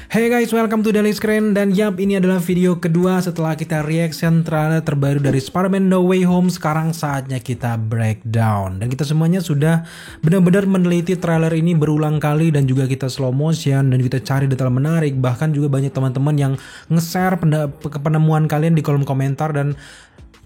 Hey guys, welcome to Daily Screen. Dan yap, ini adalah video kedua setelah kita reaction trailer terbaru dari Spider-Man No Way Home. Sekarang saatnya kita breakdown. Dan kita semuanya sudah benar-benar meneliti trailer ini berulang kali. Dan juga kita slow motion dan kita cari detail menarik. Bahkan juga banyak teman-teman yang nge-share penemuan kalian di kolom komentar. Dan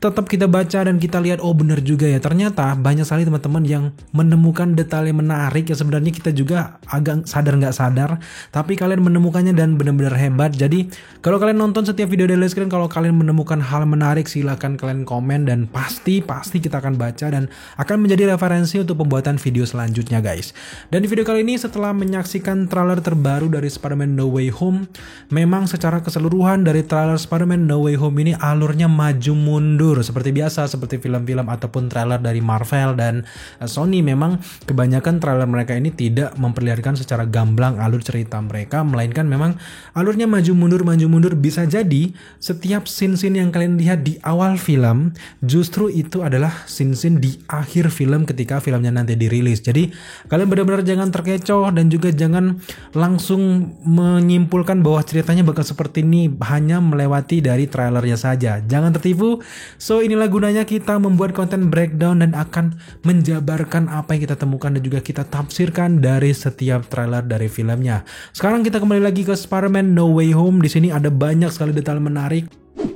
tetap kita baca dan kita lihat, oh bener juga ya, ternyata banyak sekali teman-teman yang menemukan detail yang menarik yang sebenarnya kita juga agak sadar nggak sadar, tapi kalian menemukannya dan benar-benar hebat. Jadi kalau kalian nonton setiap video Daily Screen, kalau kalian menemukan hal menarik silahkan kalian komen dan pasti kita akan baca dan akan menjadi referensi untuk pembuatan video selanjutnya guys. Dan di video kali ini setelah menyaksikan trailer terbaru dari Spider-Man No Way Home, memang secara keseluruhan dari trailer Spider-Man No Way Home ini alurnya maju mundur seperti biasa, seperti film-film ataupun trailer dari Marvel dan Sony. Memang kebanyakan trailer mereka ini tidak memperlihatkan secara gamblang alur cerita mereka, melainkan memang alurnya maju mundur. Bisa jadi setiap scene-scene yang kalian lihat di awal film justru itu adalah scene-scene di akhir film ketika filmnya nanti dirilis. Jadi kalian benar-benar jangan terkecoh dan juga jangan langsung menyimpulkan bahwa ceritanya bakal seperti ini hanya melewati dari trailernya saja. Jangan tertipu. So inilah gunanya kita membuat konten breakdown dan akan menjabarkan apa yang kita temukan dan juga kita tafsirkan dari setiap trailer dari filmnya. Sekarang kita kembali lagi ke Spider-Man No Way Home. Di sini ada banyak sekali detail menarik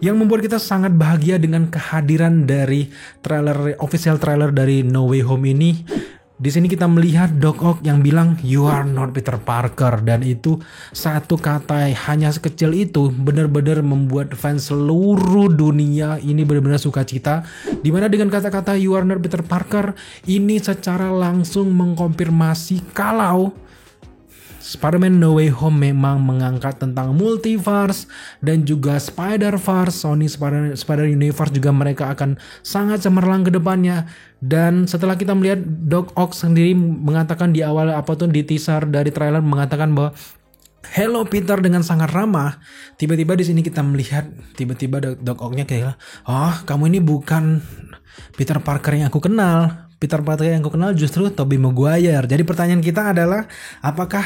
yang membuat kita sangat bahagia dengan kehadiran dari official trailer dari No Way Home ini. Di sini kita melihat Doc Ock yang bilang you are not Peter Parker, dan itu satu kata hanya sekecil itu benar-benar membuat fans seluruh dunia ini benar-benar sukacita. Dimana dengan kata-kata you are not Peter Parker ini secara langsung mengkonfirmasi kalau Spider-Man No Way Home memang mengangkat tentang multiverse dan juga Spider-Verse. Sony Spider Universe juga mereka akan sangat cemerlang ke depannya. Dan setelah kita melihat Doc Ock sendiri mengatakan di awal di teaser dari trailer mengatakan bahwa hello Peter dengan sangat ramah. Tiba-tiba di sini kita melihat tiba-tiba Doc Ock-nya kayak, "Oh, kamu ini bukan Peter Parker yang aku kenal. Peter Parker yang aku kenal justru Tobey Maguire." Jadi pertanyaan kita adalah, apakah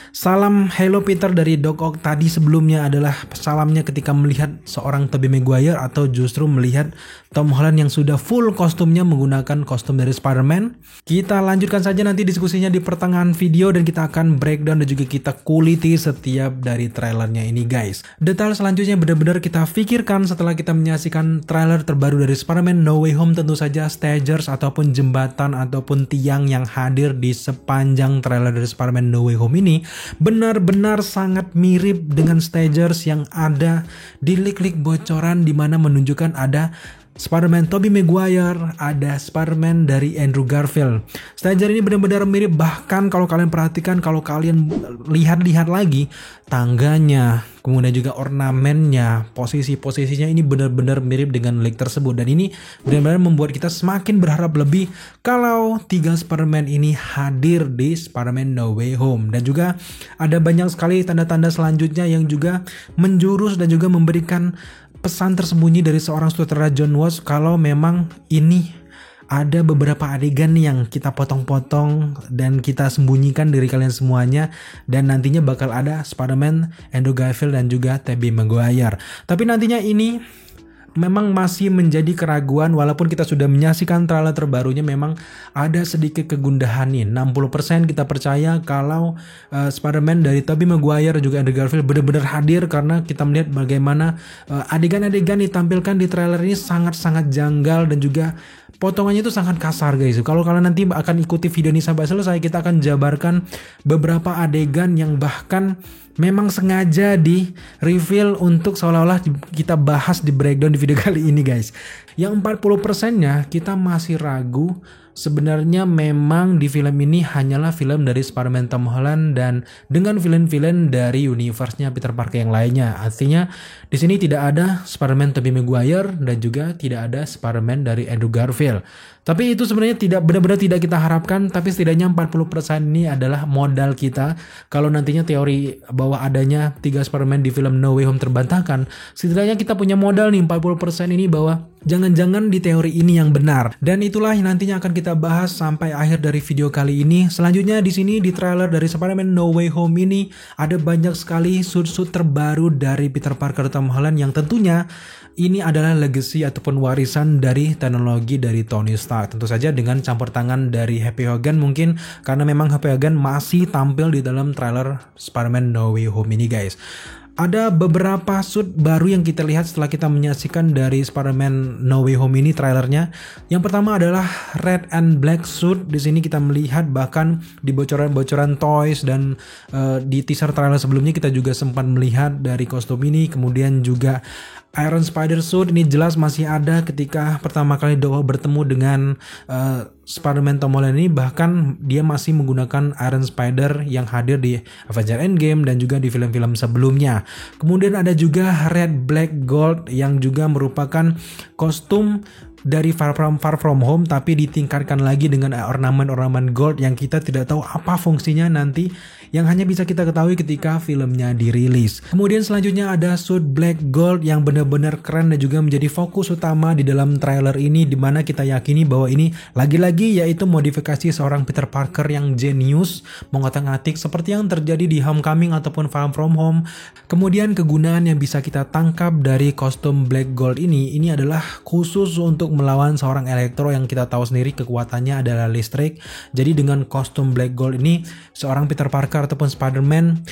salam hello Peter dari Doc Ock tadi sebelumnya adalah salamnya ketika melihat seorang Tobey Maguire, atau justru melihat Tom Holland yang sudah full kostumnya menggunakan kostum dari Spider-Man? Kita lanjutkan saja nanti diskusinya di pertengahan video dan kita akan breakdown dan juga kita kuliti setiap dari trailernya ini guys. Detail selanjutnya benar-benar kita pikirkan setelah kita menyaksikan trailer terbaru dari Spider-Man No Way Home. Tentu saja stagers ataupun jembatan ataupun tiang yang hadir di sepanjang trailer dari Spider-Man No Way Home ini benar-benar sangat mirip dengan stagers yang ada di leak-leak bocoran, di mana menunjukkan ada Spider-Man Tobey Maguire, ada Spider-Man dari Andrew Garfield. Stager ini benar-benar mirip, bahkan kalau kalian perhatikan, kalau kalian lihat lagi tangganya, kemudian juga ornamennya, posisinya ini benar-benar mirip dengan leak tersebut. Dan ini benar-benar membuat kita semakin berharap lebih kalau 3 Spider-Man ini hadir di Spider-Man No Way Home. Dan juga ada banyak sekali tanda-tanda selanjutnya yang juga menjurus dan juga memberikan pesan tersembunyi dari seorang sutradara John Watts kalau memang ini ada beberapa adegan yang kita potong-potong dan kita sembunyikan dari kalian semuanya, dan nantinya bakal ada Spider-Man, Andrew Garfield dan juga Tobey Maguire. Tapi nantinya ini memang masih menjadi keraguan, walaupun kita sudah menyaksikan trailer terbarunya memang ada sedikit kegundahan nih. 60% kita percaya kalau Spider-Man dari Tobey Maguire juga Andrew Garfield benar-benar hadir, karena kita melihat bagaimana adegan-adegan ditampilkan di trailer ini sangat-sangat janggal dan juga potongannya itu sangat kasar guys. Kalau kalian nanti akan ikuti video ini sampai selesai, kita akan jabarkan beberapa adegan yang bahkan memang sengaja di reveal untuk seolah-olah kita bahas di breakdown di video kali ini guys. Yang 40%-nya kita masih ragu sebenarnya memang di film ini hanyalah film dari Spider-Man Tom Holland dan dengan villain-villain dari universe-nya Peter Parker yang lainnya. Artinya di sini tidak ada Spider-Man Tobey Maguire dan juga tidak ada Spider-Man dari Andrew Garfield. Tapi itu sebenarnya tidak benar-benar tidak kita harapkan, tapi setidaknya 40% ini adalah modal kita. Kalau nantinya teori bahwa adanya 3 Spider-Man di film No Way Home terbantahkan, setidaknya kita punya modal nih 40% ini bahwa Jangan-jangan di teori ini yang benar. Dan itulah yang nantinya akan kita bahas sampai akhir dari video kali ini. Selanjutnya di sini di trailer dari Spider-Man No Way Home ini ada banyak sekali suit-suit terbaru dari Peter Parker Tom Holland yang tentunya ini adalah legacy ataupun warisan dari teknologi dari Tony Stark. Tentu saja dengan campur tangan dari Happy Hogan mungkin, karena memang Happy Hogan masih tampil di dalam trailer Spider-Man No Way Home ini guys. Ada beberapa suit baru yang kita lihat setelah kita menyaksikan dari Spider-Man No Way Home ini trailernya. Yang pertama adalah red and black suit. Di sini kita melihat bahkan di bocoran-bocoran toys dan di teaser trailer sebelumnya kita juga sempat melihat dari kostum ini. Kemudian juga Iron Spider suit ini jelas masih ada ketika pertama kali Doa bertemu dengan Spider-Man Tom Holland ini, bahkan dia masih menggunakan Iron Spider yang hadir di Avengers Endgame dan juga di film-film sebelumnya. Kemudian ada juga Red Black Gold yang juga merupakan kostum dari Far From Home tapi ditingkatkan lagi dengan ornamen-ornamen gold yang kita tidak tahu apa fungsinya nanti, yang hanya bisa kita ketahui ketika filmnya dirilis. Kemudian selanjutnya ada suit Black Gold yang benar-benar keren dan juga menjadi fokus utama di dalam trailer ini, dimana kita yakini bahwa ini lagi-lagi yaitu modifikasi seorang Peter Parker yang jenius, mengotak-atik seperti yang terjadi di Homecoming ataupun Far From Home. Kemudian kegunaan yang bisa kita tangkap dari kostum Black Gold ini adalah khusus untuk melawan seorang Electro yang kita tahu sendiri kekuatannya adalah listrik. Jadi dengan kostum Black Gold ini seorang Peter Parker ataupun Spider-Man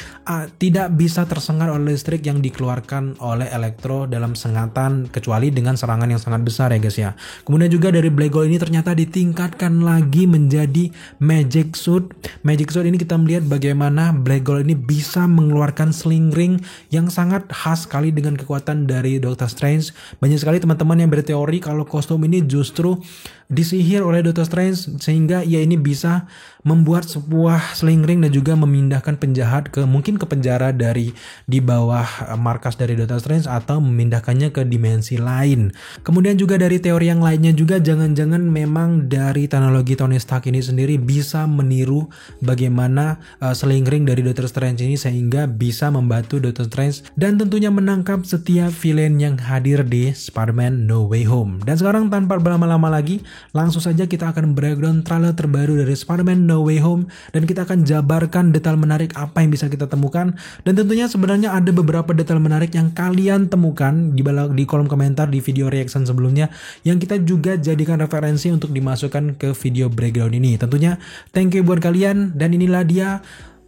tidak bisa tersengat oleh listrik yang dikeluarkan oleh Electro dalam sengatan, kecuali dengan serangan yang sangat besar ya guys ya. Kemudian juga dari Black Gold ini ternyata ditingkatkan lagi menjadi Magic Suit. Magic Suit ini kita melihat bagaimana Black Gold ini bisa mengeluarkan sling ring yang sangat khas sekali dengan kekuatan dari Doctor Strange. Banyak sekali teman-teman yang berteori kalau kostum ini justru disihir oleh Doctor Strange sehingga ia ini bisa membuat sebuah sling ring dan juga memindahkan penjahat mungkin ke penjara dari di bawah markas dari Doctor Strange atau memindahkannya ke dimensi lain. Kemudian juga dari teori yang lainnya juga jangan-jangan memang dari teknologi Tony Stark ini sendiri bisa meniru bagaimana sling ring dari Doctor Strange ini sehingga bisa membantu Doctor Strange dan tentunya menangkap setiap villain yang hadir di Spider-Man No Way Home. Dan sekarang tanpa berlama-lama lagi, langsung saja kita akan breakdown trailer terbaru dari Spider-Man No Way Home dan kita akan jabarkan detail menarik apa yang bisa kita temukan. Dan tentunya sebenarnya ada beberapa detail menarik yang kalian temukan di kolom komentar di video reaction sebelumnya yang kita juga jadikan referensi untuk dimasukkan ke video breakdown ini. Tentunya thank you buat kalian, dan inilah dia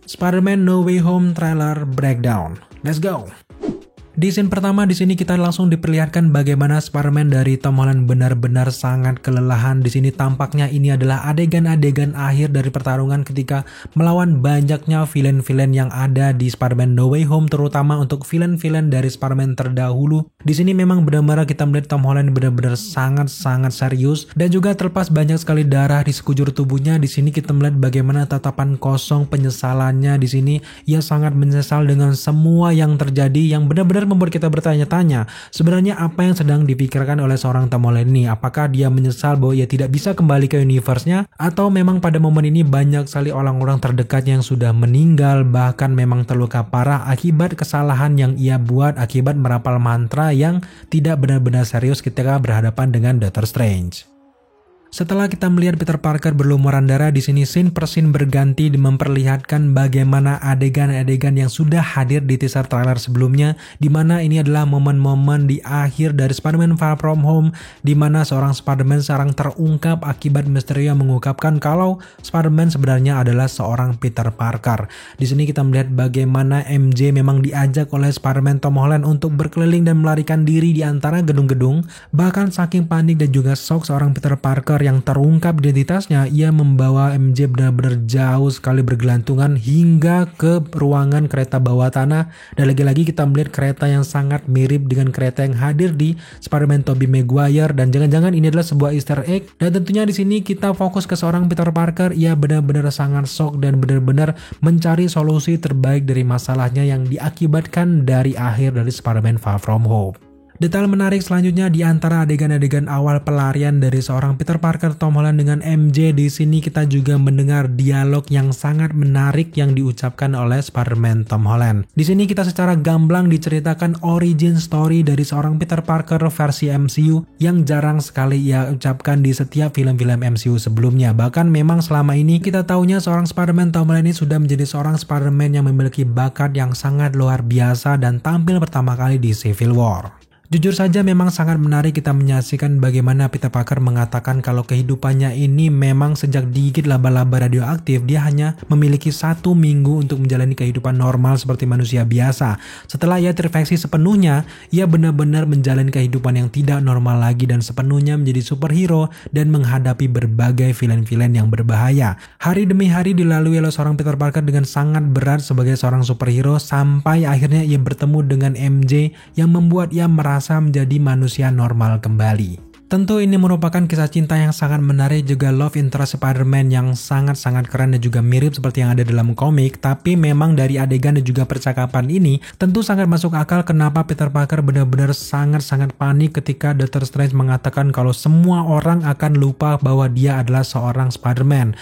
Spider-Man No Way Home trailer breakdown. Let's go. Di scene pertama di sini kita langsung diperlihatkan bagaimana Spider-Man dari Tom Holland benar-benar sangat kelelahan. Di sini tampaknya ini adalah adegan-adegan akhir dari pertarungan ketika melawan banyaknya villain-villain yang ada di Spider-Man No Way Home, terutama untuk villain-villain dari Spider-Man terdahulu. Di sini memang benar-benar kita melihat Tom Holland benar-benar sangat-sangat serius dan juga terlepas banyak sekali darah di sekujur tubuhnya. Di sini kita melihat bagaimana tatapan kosong penyesalannya. Di sini ia sangat menyesal dengan semua yang terjadi, yang benar-benar membuat kita bertanya-tanya sebenarnya apa yang sedang dipikirkan oleh seorang Tom Holland ini. Apakah dia menyesal bahwa ia tidak bisa kembali ke universe-nya, atau memang pada momen ini banyak sekali orang-orang terdekat yang sudah meninggal, bahkan memang terluka parah akibat kesalahan yang ia buat akibat merapal mantra yang tidak benar-benar serius ketika berhadapan dengan Doctor Strange. Setelah kita melihat Peter Parker berlumuran darah, di sini scene per scene berganti memperlihatkan bagaimana adegan-adegan yang sudah hadir di teaser trailer sebelumnya, di mana ini adalah momen-momen di akhir dari Spider-Man Far From Home, di mana seorang Spider-Man sekarang terungkap akibat Mysterio mengungkapkan kalau Spider-Man sebenarnya adalah seorang Peter Parker. Di sini kita melihat bagaimana MJ memang diajak oleh Spider-Man Tom Holland untuk berkeliling dan melarikan diri di antara gedung-gedung. Bahkan saking panik dan juga shock seorang Peter Parker yang terungkap identitasnya, ia membawa MJ benar-benar jauh sekali bergelantungan hingga ke ruangan kereta bawah tanah. Dan lagi-lagi kita melihat kereta yang sangat mirip dengan kereta yang hadir di Spider-Man Tobey Maguire, dan jangan-jangan ini adalah sebuah Easter egg. Dan tentunya di sini kita fokus ke seorang Peter Parker. Ia benar-benar sangat shock dan benar-benar mencari solusi terbaik dari masalahnya yang diakibatkan dari akhir dari Spider-Man Far From Home. Detail menarik selanjutnya di antara adegan-adegan awal pelarian dari seorang Peter Parker Tom Holland dengan MJ, di sini kita juga mendengar dialog yang sangat menarik yang diucapkan oleh Spider-Man Tom Holland. Di sini kita secara gamblang diceritakan origin story dari seorang Peter Parker versi MCU yang jarang sekali ia ucapkan di setiap film-film MCU sebelumnya. Bahkan memang selama ini kita tahunya seorang Spider-Man Tom Holland ini sudah menjadi seorang Spider-Man yang memiliki bakat yang sangat luar biasa dan tampil pertama kali di Civil War. Jujur saja memang sangat menarik kita menyaksikan bagaimana Peter Parker mengatakan kalau kehidupannya ini memang sejak digigit laba-laba radioaktif dia hanya memiliki 1 minggu untuk menjalani kehidupan normal seperti manusia biasa. Setelah ia terinfeksi sepenuhnya, ia benar-benar menjalani kehidupan yang tidak normal lagi dan sepenuhnya menjadi superhero dan menghadapi berbagai villain-villain yang berbahaya. Hari demi hari dilalui oleh seorang Peter Parker dengan sangat berat sebagai seorang superhero sampai akhirnya ia bertemu dengan MJ yang membuat ia merasa menjadi manusia normal kembali. Tentu ini merupakan kisah cinta yang sangat menarik, juga love interest Spider-Man yang sangat-sangat keren dan juga mirip seperti yang ada dalam komik. Tapi memang dari adegan dan juga percakapan ini tentu sangat masuk akal kenapa Peter Parker benar-benar sangat-sangat panik ketika Doctor Strange mengatakan kalau semua orang akan lupa bahwa dia adalah seorang Spider-Man.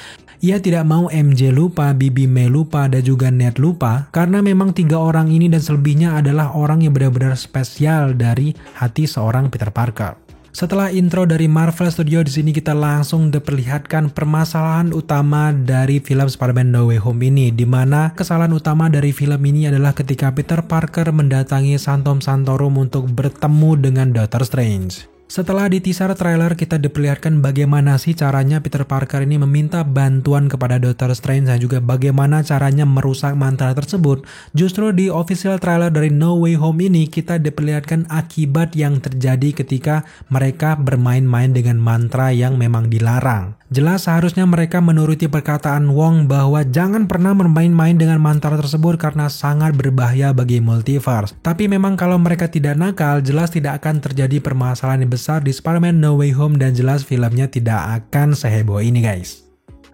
Ia tidak mau MJ lupa, Bibi May lupa, dan juga Ned lupa karena memang 3 orang ini dan selebihnya adalah orang yang benar-benar spesial dari hati seorang Peter Parker. Setelah intro dari Marvel Studio, di sini kita langsung diperlihatkan permasalahan utama dari film Spider-Man No Way Home ini, di mana kesalahan utama dari film ini adalah ketika Peter Parker mendatangi Phantom Santorum untuk bertemu dengan Doctor Strange. Setelah di teaser trailer kita diperlihatkan bagaimana sih caranya Peter Parker ini meminta bantuan kepada Doctor Strange dan juga bagaimana caranya merusak mantra tersebut. Justru di official trailer dari No Way Home ini kita diperlihatkan akibat yang terjadi ketika mereka bermain-main dengan mantra yang memang dilarang. Jelas seharusnya mereka menuruti perkataan Wong bahwa jangan pernah bermain-main dengan mantra tersebut karena sangat berbahaya bagi multiverse. Tapi memang kalau mereka tidak nakal, jelas tidak akan terjadi permasalahan yang besar di Spider-Man No Way Home dan jelas filmnya tidak akan seheboh ini guys.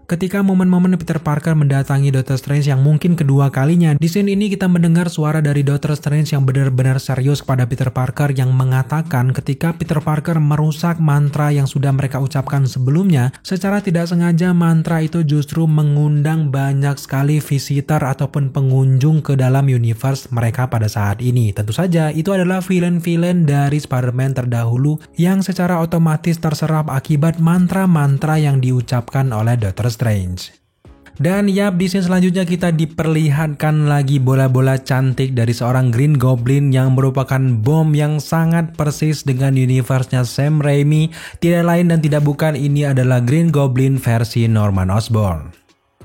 Ketika momen-momen Peter Parker mendatangi Doctor Strange yang mungkin kedua kalinya, di scene ini kita mendengar suara dari Doctor Strange yang benar-benar serius kepada Peter Parker yang mengatakan ketika Peter Parker merusak mantra yang sudah mereka ucapkan sebelumnya, secara tidak sengaja mantra itu justru mengundang banyak sekali visitor ataupun pengunjung ke dalam universe mereka pada saat ini. Tentu saja itu adalah villain-villain dari Spider-Man terdahulu yang secara otomatis terserap akibat mantra-mantra yang diucapkan oleh Doctor Strange. Dan yap, di scene selanjutnya kita diperlihatkan lagi bola-bola cantik dari seorang Green Goblin yang merupakan bom yang sangat persis dengan universe-nya Sam Raimi. Tidak lain dan tidak bukan, ini adalah Green Goblin versi Norman Osborn.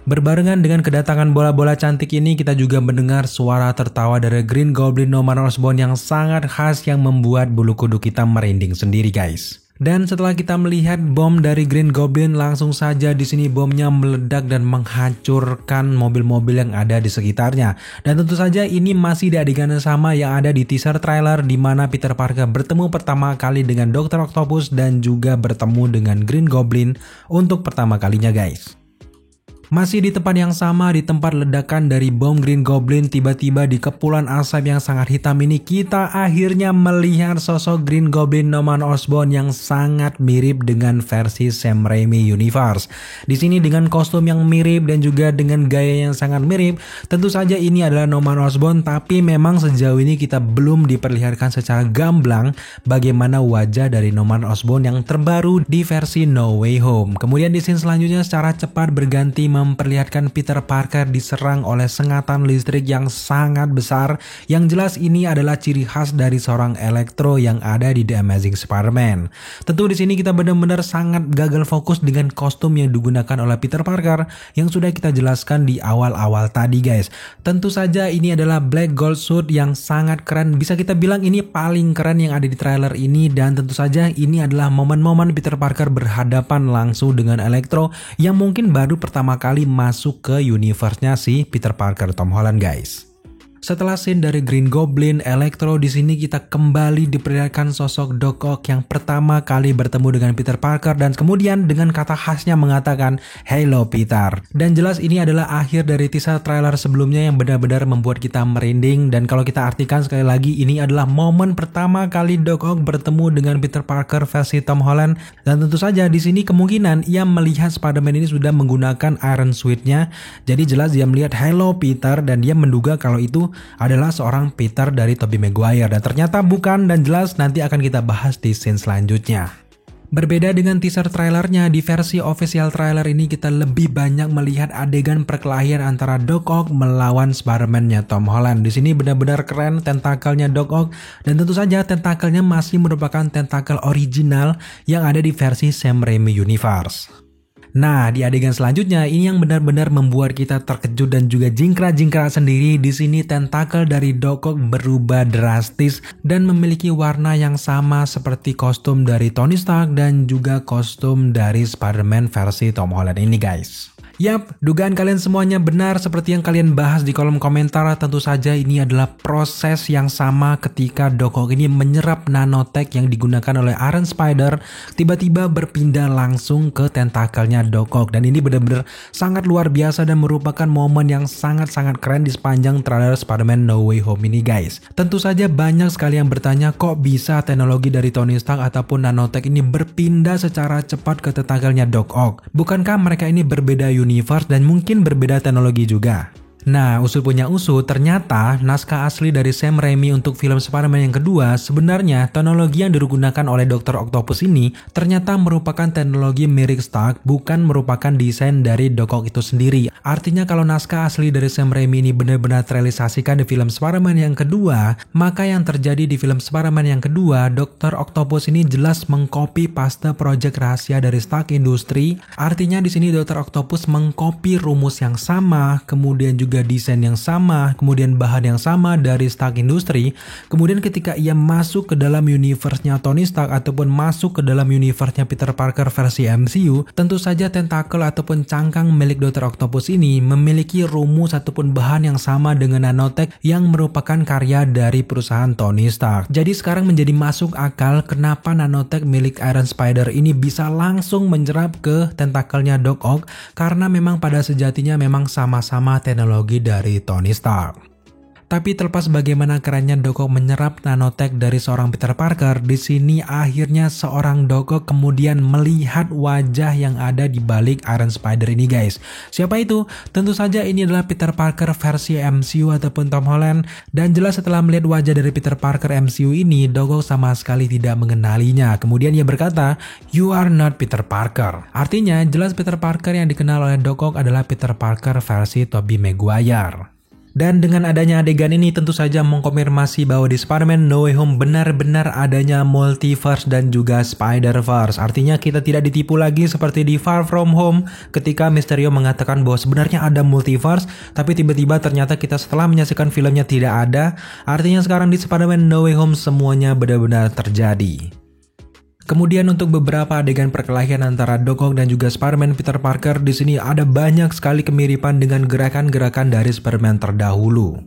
Berbarengan dengan kedatangan bola-bola cantik ini, kita juga mendengar suara tertawa dari Green Goblin Norman Osborn yang sangat khas yang membuat bulu kuduk kita merinding sendiri guys. Dan setelah kita melihat bom dari Green Goblin, langsung saja di sini bomnya meledak dan menghancurkan mobil-mobil yang ada di sekitarnya. Dan tentu saja ini masih di adegan yang sama yang ada di teaser trailer di mana Peter Parker bertemu pertama kali dengan Dr. Octopus dan juga bertemu dengan Green Goblin untuk pertama kalinya guys. Masih di tempat yang sama, di tempat ledakan dari bom Green Goblin, tiba-tiba di kepulan asap yang sangat hitam ini kita akhirnya melihat sosok Green Goblin Norman Osborn yang sangat mirip dengan versi Sam Raimi Universe. Di sini dengan kostum yang mirip dan juga dengan gaya yang sangat mirip, tentu saja ini adalah Norman Osborn, tapi memang sejauh ini kita belum diperlihatkan secara gamblang bagaimana wajah dari Norman Osborn yang terbaru di versi No Way Home. Kemudian di scene selanjutnya secara cepat berganti memperlihatkan Peter Parker diserang oleh sengatan listrik yang sangat besar, yang jelas ini adalah ciri khas dari seorang Electro yang ada di The Amazing Spider-Man. Tentu di sini kita benar-benar sangat gagal fokus dengan kostum yang digunakan oleh Peter Parker yang sudah kita jelaskan di awal-awal tadi guys. Tentu saja ini adalah black gold suit yang sangat keren, bisa kita bilang ini paling keren yang ada di trailer ini, dan tentu saja ini adalah momen-momen Peter Parker berhadapan langsung dengan Electro yang mungkin baru pertama kali masuk ke universe-nya si Peter Parker Tom Holland guys. Setelah scene dari Green Goblin, Electro, di sini kita kembali diperlihatkan sosok Doc Ock yang pertama kali bertemu dengan Peter Parker dan kemudian dengan kata khasnya mengatakan "Hello Peter". Dan jelas ini adalah akhir dari teaser trailer sebelumnya yang benar-benar membuat kita merinding, dan kalau kita artikan sekali lagi ini adalah momen pertama kali Doc Ock bertemu dengan Peter Parker versi Tom Holland, dan tentu saja di sini kemungkinan ia melihat Spider-Man ini sudah menggunakan Iron Suit-nya. Jadi jelas dia melihat "Hello Peter" dan dia menduga kalau itu adalah seorang Peter dari Tobey Maguire, dan ternyata bukan, dan jelas nanti akan kita bahas di scene selanjutnya. Berbeda dengan teaser trailernya, di versi official trailer ini kita lebih banyak melihat adegan perkelahian antara Doc Ock melawan Spider-Man-nya Tom Holland. Di sini benar-benar keren tentakelnya Doc Ock, dan tentu saja tentakelnya masih merupakan tentakel original yang ada di versi Sam Raimi Universe. Nah, di adegan selanjutnya ini yang benar-benar membuat kita terkejut dan juga jingkrak-jingkrak sendiri. Di sini tentakel dari Doc Ock berubah drastis dan memiliki warna yang sama seperti kostum dari Tony Stark dan juga kostum dari Spider-Man versi Tom Holland ini, guys. Yap, dugaan kalian semuanya benar seperti yang kalian bahas di kolom komentar. Tentu saja ini adalah proses yang sama ketika Doc Ock ini menyerap nanotech yang digunakan oleh Iron Spider, tiba-tiba berpindah langsung ke tentakelnya Doc Ock. Dan ini benar-benar sangat luar biasa dan merupakan momen yang sangat-sangat keren di sepanjang trailer Spider-Man No Way Home ini, guys. Tentu saja banyak sekali yang bertanya kok bisa teknologi dari Tony Stark ataupun nanotech ini berpindah secara cepat ke tentakelnya Doc Ock. Bukankah mereka ini berbeda universe dan mungkin berbeda teknologi juga? Nah, usul punya usul, ternyata naskah asli dari Sam Raimi untuk film Spider-Man yang kedua, sebenarnya teknologi yang digunakan oleh Dr. Octopus ini ternyata merupakan teknologi Mirik Stark, bukan merupakan desain dari Doc Ock itu sendiri. Artinya kalau naskah asli dari Sam Raimi ini benar-benar terrealisasikan di film Spider-Man yang kedua, maka yang terjadi di film Spider-Man yang kedua, Dr. Octopus ini jelas mengcopy paste proyek rahasia dari Stark Industries. Artinya di sini Dr. Octopus mengcopy rumus yang sama, kemudian juga desain yang sama, kemudian bahan yang sama dari Stark Industries. Kemudian ketika ia masuk ke dalam universe-nya Tony Stark ataupun masuk ke dalam universe-nya Peter Parker versi MCU, tentu saja tentakel ataupun cangkang milik Dr. Octopus ini memiliki rumus ataupun bahan yang sama dengan nanotech yang merupakan karya dari perusahaan Tony Stark. Jadi sekarang menjadi masuk akal kenapa nanotech milik Iron Spider ini bisa langsung menjerap ke tentakelnya Doc Ock, karena memang pada sejatinya memang sama-sama teknologi dari Tony Stark. Tapi terlepas bagaimana kerennya Doc Ock menyerap nanotech dari seorang Peter Parker, di sini akhirnya seorang Doc Ock kemudian melihat wajah yang ada di balik Iron Spider ini, guys. Siapa itu? Tentu saja ini adalah Peter Parker versi MCU ataupun Tom Holland, dan jelas setelah melihat wajah dari Peter Parker MCU ini, Doc Ock sama sekali tidak mengenalinya. Kemudian ia berkata, "You are not Peter Parker." Artinya jelas Peter Parker yang dikenal oleh Doc Ock adalah Peter Parker versi Tobey Maguire. Dan dengan adanya adegan ini tentu saja mengkonfirmasi bahwa di Spider-Man No Way Home benar-benar adanya multiverse dan juga Spider-Verse. Artinya kita tidak ditipu lagi seperti di Far From Home ketika Mysterio mengatakan bahwa sebenarnya ada multiverse, tapi tiba-tiba ternyata kita setelah menyaksikan filmnya tidak ada. Artinya sekarang di Spider-Man No Way Home semuanya benar-benar terjadi. Kemudian untuk beberapa adegan perkelahian antara Doc Ock dan juga Spider-Man Peter Parker, di sini ada banyak sekali kemiripan dengan gerakan-gerakan dari Spider-Man terdahulu.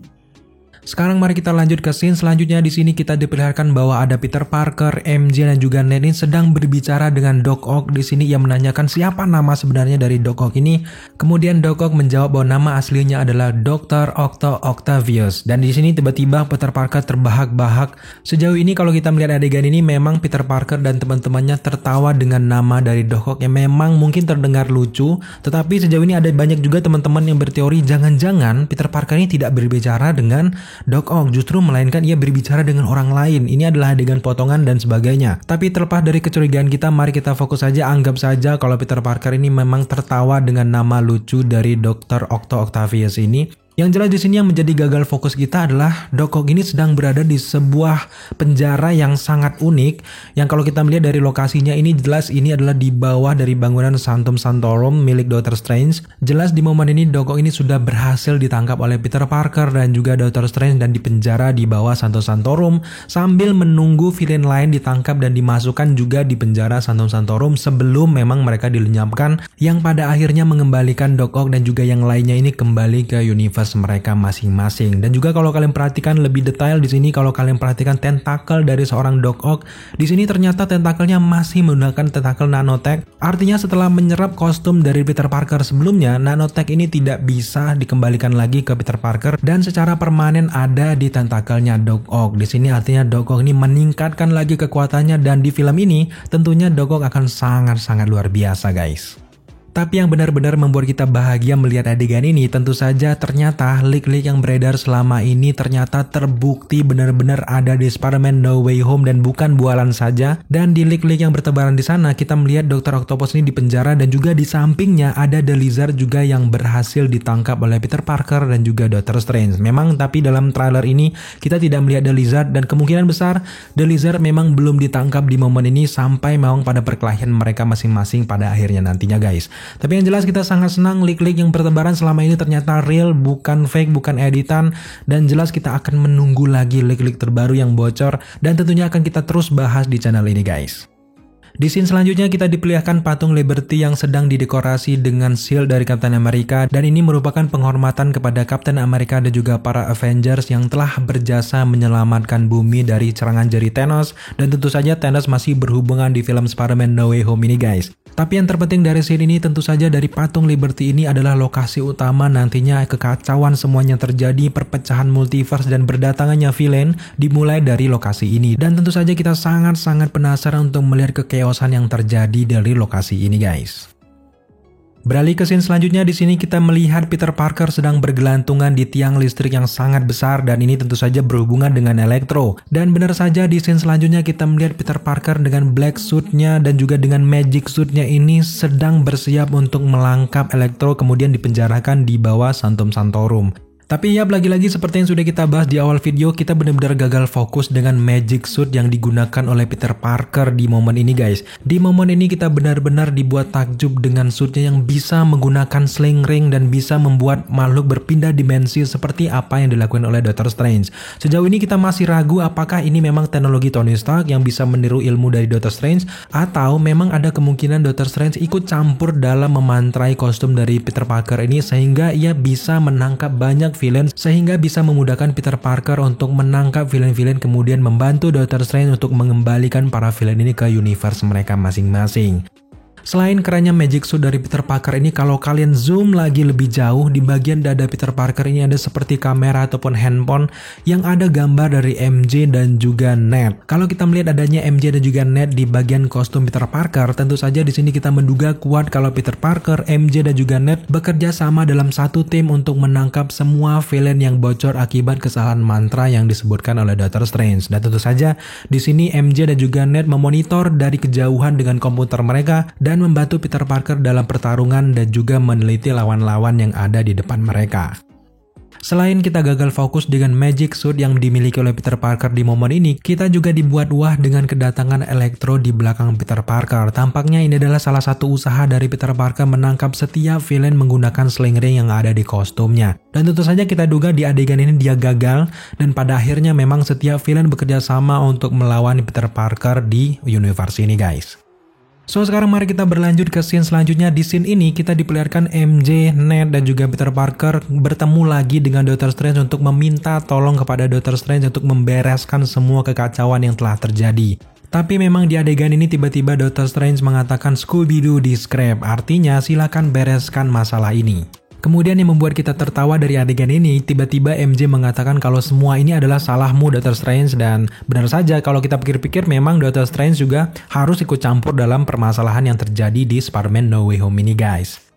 Sekarang mari kita lanjut ke scene selanjutnya. Di sini kita diperlihatkan bahwa ada Peter Parker, MJ dan juga Ned ini sedang berbicara dengan Doc Ock. Di sini ia menanyakan siapa nama sebenarnya dari Doc Ock ini. Kemudian Doc Ock menjawab bahwa nama aslinya adalah Dr. Octavius. Dan di sini tiba-tiba Peter Parker terbahak-bahak. Sejauh ini kalau kita melihat adegan ini memang Peter Parker dan teman-temannya tertawa dengan nama dari Doc Ock yang memang mungkin terdengar lucu. Tetapi sejauh ini ada banyak juga teman-teman yang berteori jangan-jangan Peter Parker ini tidak berbicara dengan Doc Ock, justru melainkan ia berbicara dengan orang lain. Ini adalah adegan potongan dan sebagainya. Tapi terlepas dari kecurigaan kita, mari kita fokus saja, anggap saja kalau Peter Parker ini memang tertawa dengan nama lucu dari Dr. Octavius ini. Yang jelas di sini yang menjadi gagal fokus kita adalah Doc Ock ini sedang berada di sebuah penjara yang sangat unik, yang kalau kita melihat dari lokasinya ini jelas ini adalah di bawah dari bangunan Sanctum Sanctorum milik Doctor Strange. Jelas di momen ini Doc Ock ini sudah berhasil ditangkap oleh Peter Parker dan juga Doctor Strange dan dipenjara di bawah Sanctum Sanctorum sambil menunggu villain lain ditangkap dan dimasukkan juga di penjara Sanctum Sanctorum sebelum memang mereka dilenyapkan, yang pada akhirnya mengembalikan Doc Ock dan juga yang lainnya ini kembali ke universe universe mereka masing-masing. Dan juga kalau kalian perhatikan lebih detail di sini, kalau kalian perhatikan tentakel dari seorang Doc Ock, di sini ternyata tentakelnya masih menggunakan tentakel nanotech. Artinya setelah menyerap kostum dari Peter Parker sebelumnya, nanotech ini tidak bisa dikembalikan lagi ke Peter Parker dan secara permanen ada di tentakelnya Doc Ock. Di sini artinya Doc Ock ini meningkatkan lagi kekuatannya, dan di film ini tentunya Doc Ock akan sangat-sangat luar biasa guys. Tapi yang benar-benar membuat kita bahagia melihat adegan ini tentu saja ternyata leak-leak yang beredar selama ini ternyata terbukti benar-benar ada di Spider-Man No Way Home dan bukan bualan saja. Dan di leak-leak yang bertebaran di sana kita melihat Dr. Octopus ini di penjara dan juga di sampingnya ada The Lizard juga yang berhasil ditangkap oleh Peter Parker dan juga Doctor Strange. Memang tapi dalam trailer ini kita tidak melihat The Lizard dan kemungkinan besar The Lizard memang belum ditangkap di momen ini sampai memang pada perkelahian mereka masing-masing pada akhirnya nantinya guys. Tapi yang jelas kita sangat senang leak-leak yang bertebaran selama ini ternyata real, bukan fake, bukan editan. Dan jelas kita akan menunggu lagi leak-leak terbaru yang bocor dan tentunya akan kita terus bahas di channel ini guys. Di scene selanjutnya kita diperlihatkan patung Liberty yang sedang didekorasi dengan shield dari Captain America, dan ini merupakan penghormatan kepada Captain America dan juga para Avengers yang telah berjasa menyelamatkan bumi dari serangan jari Thanos, dan tentu saja Thanos masih berhubungan di film Spider-Man No Way Home ini guys. Tapi yang terpenting dari scene ini tentu saja dari patung Liberty ini adalah lokasi utama nantinya kekacauan semuanya terjadi, perpecahan multiverse dan berdatangannya villain dimulai dari lokasi ini. Dan tentu saja kita sangat-sangat penasaran untuk melihat kekeosan yang terjadi dari lokasi ini guys. Beralih ke scene selanjutnya, di sini kita melihat Peter Parker sedang bergelantungan di tiang listrik yang sangat besar dan ini tentu saja berhubungan dengan Electro. Dan benar saja di scene selanjutnya kita melihat Peter Parker dengan black suitnya dan juga dengan magic suitnya ini sedang bersiap untuk melangkap Electro kemudian dipenjarakan di bawah Santum Santorum. Tapi ya lagi-lagi seperti yang sudah kita bahas di awal video, kita benar-benar gagal fokus dengan magic suit yang digunakan oleh Peter Parker di momen ini guys. Di momen ini kita benar-benar dibuat takjub dengan suitnya yang bisa menggunakan sling ring dan bisa membuat makhluk berpindah dimensi seperti apa yang dilakukan oleh Doctor Strange. Sejauh ini kita masih ragu apakah ini memang teknologi Tony Stark yang bisa meniru ilmu dari Doctor Strange atau memang ada kemungkinan Doctor Strange ikut campur dalam memantrai kostum dari Peter Parker ini sehingga ia bisa menangkap banyak villain sehingga bisa memudahkan Peter Parker untuk menangkap villain-villain kemudian membantu Doctor Strange untuk mengembalikan para villain ini ke universe mereka masing-masing. Selain kerennya magic suit dari Peter Parker ini, kalau kalian zoom lagi lebih jauh, di bagian dada Peter Parker ini ada seperti kamera ataupun handphone yang ada gambar dari MJ dan juga Ned. Kalau kita melihat adanya MJ dan juga Ned di bagian kostum Peter Parker, tentu saja di sini kita menduga kuat kalau Peter Parker, MJ dan juga Ned bekerja sama dalam satu tim untuk menangkap semua villain yang bocor akibat kesalahan mantra yang disebutkan oleh Doctor Strange. Dan tentu saja di sini MJ dan juga Ned memonitor dari kejauhan dengan komputer mereka dan membantu Peter Parker dalam pertarungan dan juga meneliti lawan-lawan yang ada di depan mereka. Selain kita gagal fokus dengan magic suit yang dimiliki oleh Peter Parker di momen ini, kita juga dibuat wah dengan kedatangan Electro di belakang Peter Parker. Tampaknya ini adalah salah satu usaha dari Peter Parker menangkap setiap villain menggunakan sling ring yang ada di kostumnya. Dan tentu saja kita duga di adegan ini dia gagal dan pada akhirnya memang setiap villain bekerja sama untuk melawan Peter Parker di universe ini guys. So sekarang mari kita berlanjut ke scene selanjutnya. Di scene ini kita diperlihatkan MJ, Ned dan juga Peter Parker bertemu lagi dengan Doctor Strange untuk meminta tolong kepada Doctor Strange untuk membereskan semua kekacauan yang telah terjadi. Tapi memang di adegan ini tiba-tiba Doctor Strange mengatakan Scooby-Doo di scrap, artinya silakan bereskan masalah ini. Kemudian yang membuat kita tertawa dari adegan ini, tiba-tiba MJ mengatakan kalau semua ini adalah salahmu Doctor Strange, dan benar saja kalau kita pikir-pikir memang Doctor Strange juga harus ikut campur dalam permasalahan yang terjadi di Spider-Man No Way Home ini guys.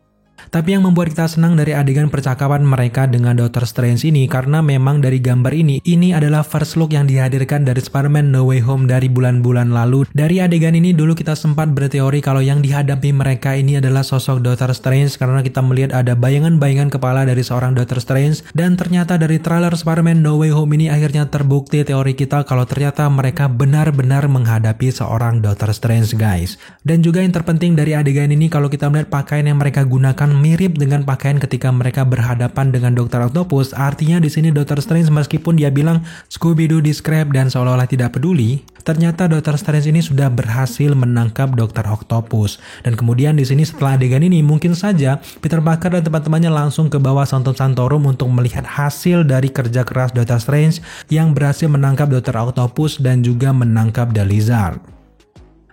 Tapi yang membuat kita senang dari adegan percakapan mereka dengan Doctor Strange ini karena memang dari gambar ini adalah first look yang dihadirkan dari Spider-Man No Way Home dari bulan-bulan lalu. Dari adegan ini dulu kita sempat berteori kalau yang dihadapi mereka ini adalah sosok Doctor Strange karena kita melihat ada bayangan-bayangan kepala dari seorang Doctor Strange, dan ternyata dari trailer Spider-Man No Way Home ini akhirnya terbukti teori kita kalau ternyata mereka benar-benar menghadapi seorang Doctor Strange guys. Dan juga yang terpenting dari adegan ini kalau kita melihat pakaian yang mereka gunakan mirip dengan pakaian ketika mereka berhadapan dengan Dr. Octopus. Artinya di sini Dr. Strange meskipun dia bilang Scooby-Doo di scrap dan seolah-olah tidak peduli, ternyata Dr. Strange ini sudah berhasil menangkap Dr. Octopus. Dan kemudian di sini setelah adegan ini mungkin saja Peter Parker dan teman-temannya langsung ke bawah Phantom Santorum untuk melihat hasil dari kerja keras Dr. Strange yang berhasil menangkap Dr. Octopus dan juga menangkap The Lizard.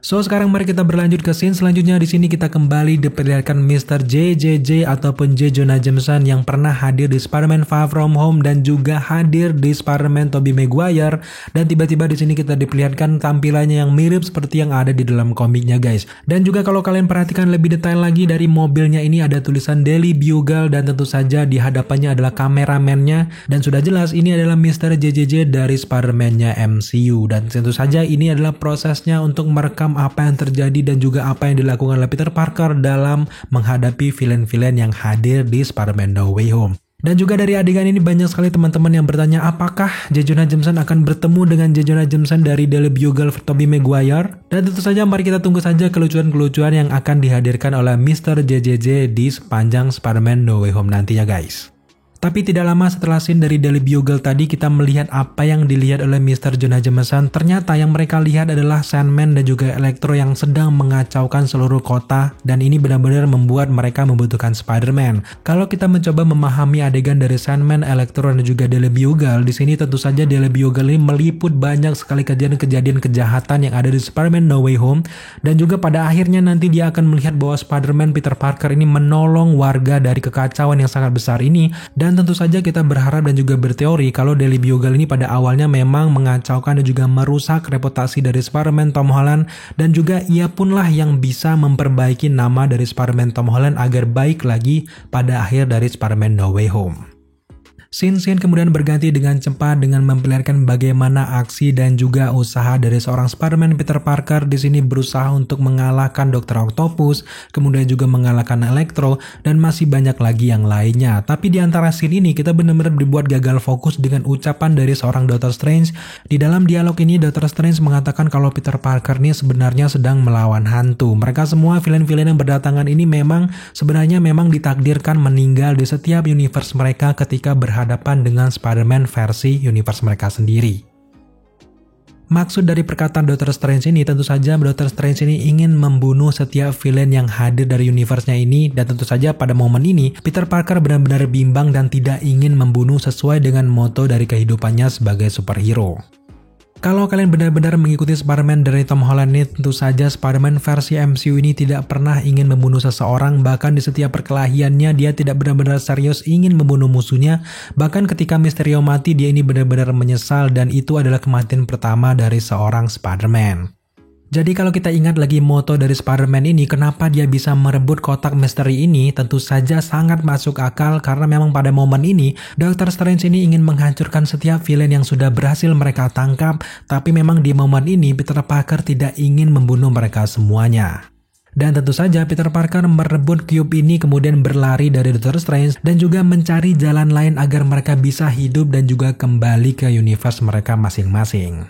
So sekarang mari kita berlanjut ke scene selanjutnya. Di sini kita kembali diperlihatkan Mr. JJJ ataupun J. Jonah Jameson yang pernah hadir di Spider-Man Far From Home dan juga hadir di Spider-Man Tobey Maguire, dan tiba-tiba di sini kita diperlihatkan tampilannya yang mirip seperti yang ada di dalam komiknya guys. Dan juga kalau kalian perhatikan lebih detail lagi dari mobilnya ini ada tulisan Daily Bugle dan tentu saja di hadapannya adalah kameramennya, dan sudah jelas ini adalah Mr. JJJ dari Spider-Man-nya MCU, dan tentu saja ini adalah prosesnya untuk merekam apa yang terjadi dan juga apa yang dilakukan oleh Peter Parker dalam menghadapi villain-villain yang hadir di Spider-Man No Way Home. Dan juga dari adegan ini banyak sekali teman-teman yang bertanya apakah J. Jonah Jameson akan bertemu dengan J. Jonah Jameson dari Daily Bugle Tobey Maguire. Dan tentu saja mari kita tunggu saja kelucuan-kelucuan yang akan dihadirkan oleh Mr. JJJ di sepanjang Spider-Man No Way Home nantinya guys. Tapi tidak lama setelah scene dari Daily Bugle tadi kita melihat apa yang dilihat oleh Mr. Jonah Jameson. Ternyata yang mereka lihat adalah Sandman dan juga Electro yang sedang mengacaukan seluruh kota, dan ini benar-benar membuat mereka membutuhkan Spider-Man. Kalau kita mencoba memahami adegan dari Sandman, Electro dan juga Daily Bugle, di sini tentu saja Daily Bugle ini meliput banyak sekali kejadian-kejadian kejahatan yang ada di Spider-Man No Way Home, dan juga pada akhirnya nanti dia akan melihat bahwa Spider-Man Peter Parker ini menolong warga dari kekacauan yang sangat besar ini. Dan tentu saja kita berharap dan juga berteori kalau Daily Bugle ini pada awalnya memang mengacaukan dan juga merusak reputasi dari Spider-Man Tom Holland, dan juga ia punlah yang bisa memperbaiki nama dari Spider-Man Tom Holland agar baik lagi pada akhir dari Spider-Man No Way Home. Scene kemudian berganti dengan cepat dengan memperlihatkan bagaimana aksi dan juga usaha dari seorang Spider-Man Peter Parker di sini berusaha untuk mengalahkan Dr. Octopus, kemudian juga mengalahkan Electro, dan masih banyak lagi yang lainnya. Tapi di antara scene ini kita benar-benar dibuat gagal fokus dengan ucapan dari seorang Dr. Strange. Di dalam dialog ini Dr. Strange mengatakan kalau Peter Parker ini sebenarnya sedang melawan hantu. Mereka semua villain-villain yang berdatangan ini sebenarnya memang ditakdirkan meninggal di setiap universe mereka ketika berhadapan dengan Spider-Man versi universe mereka sendiri. Maksud dari perkataan Dr. Strange ini tentu saja Dr. Strange ini ingin membunuh setiap villain yang hadir dari universe-nya ini, dan tentu saja pada momen ini Peter Parker benar-benar bimbang dan tidak ingin membunuh sesuai dengan moto dari kehidupannya sebagai superhero. Kalau kalian benar-benar mengikuti Spider-Man dari Tom Holland ini, tentu saja Spider-Man versi MCU ini tidak pernah ingin membunuh seseorang. Bahkan di setiap perkelahiannya dia tidak benar-benar serius ingin membunuh musuhnya. Bahkan ketika Mysterio mati dia ini benar-benar menyesal, dan itu adalah kematian pertama dari seorang Spider-Man. Jadi kalau kita ingat lagi moto dari Spider-Man ini, kenapa dia bisa merebut kotak misteri ini, tentu saja sangat masuk akal karena memang pada momen ini Dr. Strange ini ingin menghancurkan setiap villain yang sudah berhasil mereka tangkap, tapi memang di momen ini Peter Parker tidak ingin membunuh mereka semuanya. Dan tentu saja Peter Parker merebut cube ini kemudian berlari dari Dr. Strange dan juga mencari jalan lain agar mereka bisa hidup dan juga kembali ke universe mereka masing-masing.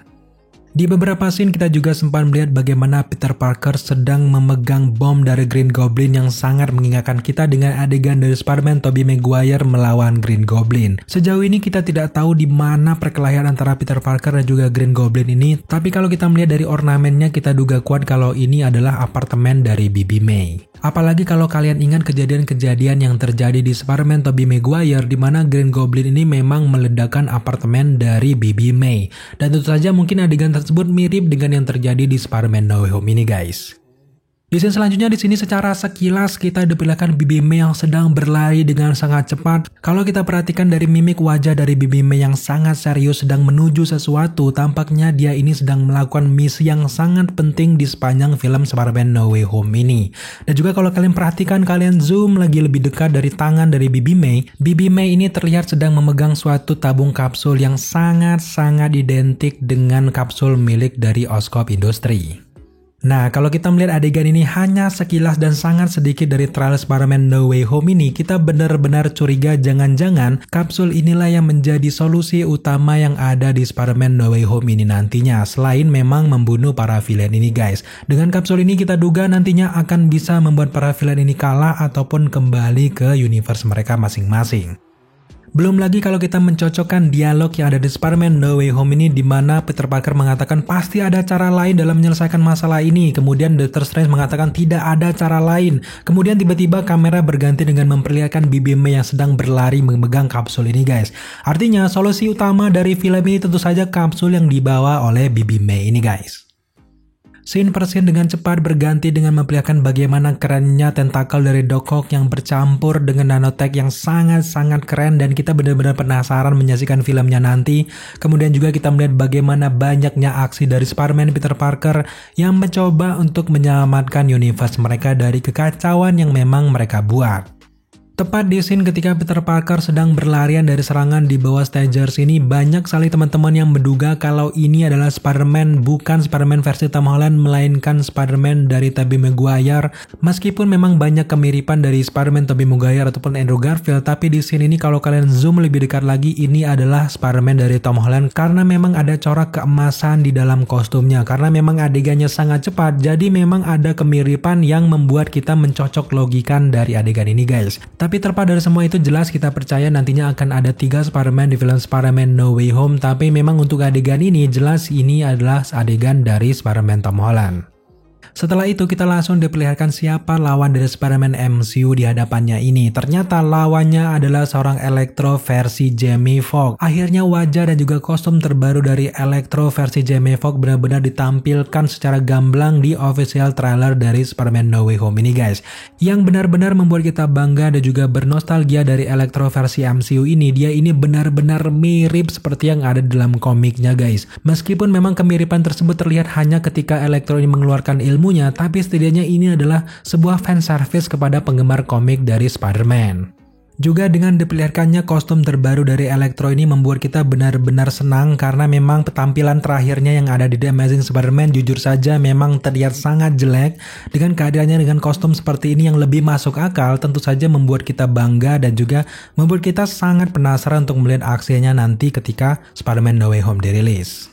Di beberapa scene kita juga sempat melihat bagaimana Peter Parker sedang memegang bom dari Green Goblin yang sangat mengingatkan kita dengan adegan dari Spider-Man Tobey Maguire melawan Green Goblin. Sejauh ini kita tidak tahu di mana perkelahian antara Peter Parker dan juga Green Goblin ini, tapi kalau kita melihat dari ornamennya kita duga kuat kalau ini adalah apartemen dari Bibi May. Apalagi kalau kalian ingat kejadian-kejadian yang terjadi di Spider-Man Tobey Maguire di mana Green Goblin ini memang meledakkan apartemen dari Bibi May. Dan tentu saja mungkin adegan tersebut mirip dengan yang terjadi di Spider-Man No Way Home ini guys. Di scene selanjutnya di sini secara sekilas kita diperlihatkan Bibi May yang sedang berlari dengan sangat cepat. Kalau kita perhatikan dari mimik wajah dari Bibi May yang sangat serius sedang menuju sesuatu, tampaknya dia ini sedang melakukan misi yang sangat penting di sepanjang film Spider-Man No Way Home ini. Dan juga kalau kalian perhatikan, kalian zoom lagi lebih dekat dari tangan dari Bibi May ini terlihat sedang memegang suatu tabung kapsul yang sangat-sangat identik dengan kapsul milik dari Oscorp Industry. Nah, kalau kita melihat adegan ini hanya sekilas dan sangat sedikit dari trailer Spider-Man No Way Home ini, kita benar-benar curiga jangan-jangan kapsul inilah yang menjadi solusi utama yang ada di Spider-Man No Way Home ini nantinya, selain memang membunuh para villain ini guys. Dengan kapsul ini kita duga nantinya akan bisa membuat para villain ini kalah ataupun kembali ke universe mereka masing-masing. Belum lagi kalau kita mencocokkan dialog yang ada di Spider-Man No Way Home ini, di mana Peter Parker mengatakan pasti ada cara lain dalam menyelesaikan masalah ini. Kemudian Doctor Strange mengatakan tidak ada cara lain. Kemudian tiba-tiba kamera berganti dengan memperlihatkan Bibi May yang sedang berlari memegang kapsul ini guys. Artinya solusi utama dari film ini tentu saja kapsul yang dibawa oleh Bibi May ini guys. Scene per scene dengan cepat berganti dengan memperlihatkan bagaimana kerennya tentakel dari Doc Ock yang bercampur dengan nanotech yang sangat-sangat keren, dan kita benar-benar penasaran menyaksikan filmnya nanti. Kemudian juga kita melihat bagaimana banyaknya aksi dari Spider-Man Peter Parker yang mencoba untuk menyelamatkan universe mereka dari kekacauan yang memang mereka buat. Tepat di scene ketika Peter Parker sedang berlarian dari serangan di bawah stagers ini, banyak sekali teman-teman yang menduga kalau ini adalah Spider-Man, bukan Spider-Man versi Tom Holland, melainkan Spider-Man dari Tobey Maguire. Meskipun memang banyak kemiripan dari Spider-Man Tobey Maguire ataupun Andrew Garfield, tapi di scene ini kalau kalian zoom lebih dekat lagi, ini adalah Spider-Man dari Tom Holland karena memang ada corak keemasan di dalam kostumnya. Karena memang adegannya sangat cepat, jadi memang ada kemiripan yang membuat kita mencocok logikan dari adegan ini guys. Tapi terlepas dari semua itu, jelas kita percaya nantinya akan ada 3 Spider-Man di film Spider-Man No Way Home. Tapi memang untuk adegan ini, jelas ini adalah adegan dari Spider-Man Tom Holland. Setelah itu kita langsung diperlihatkan siapa lawan dari Spider-Man MCU di hadapannya ini. Ternyata lawannya adalah seorang Electro versi Jamie Foxx. Akhirnya wajah dan juga kostum terbaru dari Electro versi Jamie Foxx benar-benar ditampilkan secara gamblang di official trailer dari Spider-Man No Way Home ini guys. Yang benar-benar membuat kita bangga dan juga bernostalgia dari Electro versi MCU ini. Dia ini benar-benar mirip seperti yang ada dalam komiknya guys. Meskipun memang kemiripan tersebut terlihat hanya ketika Electro ini mengeluarkan ilmunya, tapi setidaknya ini adalah sebuah fan service kepada penggemar komik dari Spider-Man. Juga dengan diperlihatkannya kostum terbaru dari Electro ini membuat kita benar-benar senang, karena memang penampilan terakhirnya yang ada di The Amazing Spider-Man jujur saja memang terlihat sangat jelek. Dengan kehadirannya dengan kostum seperti ini yang lebih masuk akal, tentu saja membuat kita bangga dan juga membuat kita sangat penasaran untuk melihat aksinya nanti ketika Spider-Man No Way Home dirilis.